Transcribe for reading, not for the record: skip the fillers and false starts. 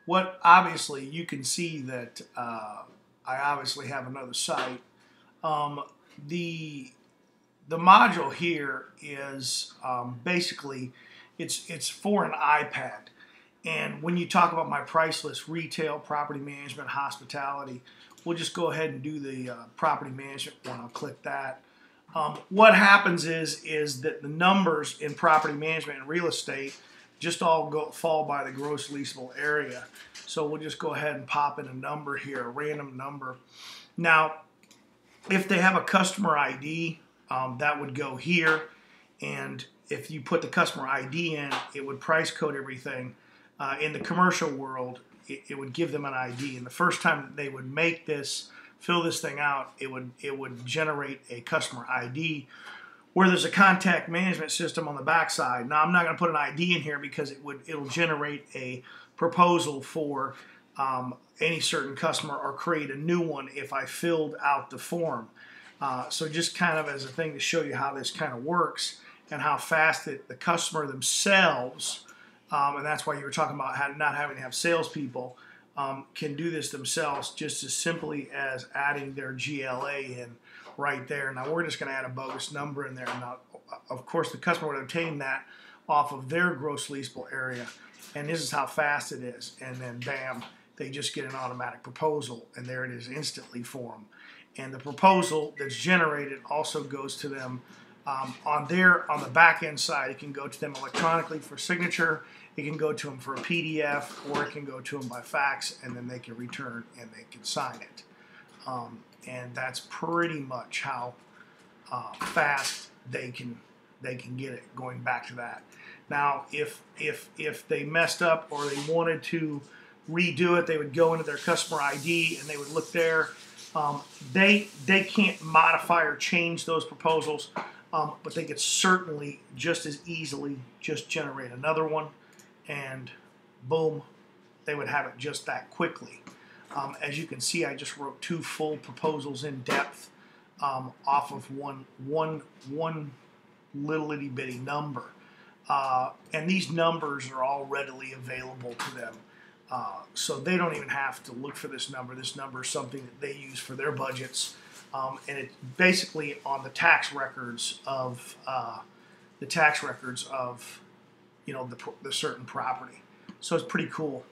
What obviously you can see that I obviously have another site. Um, the the module here is basically it's for an iPad. And when you talk about my price list, retail, property management, hospitality, we'll just go ahead and do the property management one. I'll click that. What happens is that the numbers in property management and real estate just all fall by the gross leasable area. So we'll just go ahead and pop in a number here, a random number. Now, if they have a customer ID, that would go here. And if you put the customer ID in, it would price code everything. In the commercial world, it would give them an ID. And the first time that they would make this, fill this thing out, it would generate a customer ID where there's a contact management system on the backside. Now, I'm not going to put an ID in here because it'll generate a proposal for any certain customer or create a new one if I filled out the form. So just kind of as a thing to show you how this kind of works and how fast the customer themselves, and that's why you were talking about not having to have salespeople, can do this themselves just as simply as adding their GLA in right there. Now we're just going to add a bogus number in there. Now, of course, the customer would obtain that off of their gross leasable area, and this is how fast it is. And then bam, they just get an automatic proposal, and there it is instantly for them. And the proposal that's generated also goes to them on the back end side. It can go to them electronically for signature. It can go to them for a PDF, or it can go to them by fax, and then they can return and they can sign it. And that's pretty much how fast they can get it. Going back to that. Now, if they messed up or they wanted to redo it, they would go into their customer ID and they would look there. They can't modify or change those proposals, but they could certainly just as easily just generate another one, and boom, they would have it just that quickly. As you can see, I just wrote 2 full proposals in depth off of one little itty bitty number, and these numbers are all readily available to them. So they don't even have to look for this number. This number is something that they use for their budgets, and it's basically on the tax records of the certain property. So it's pretty cool.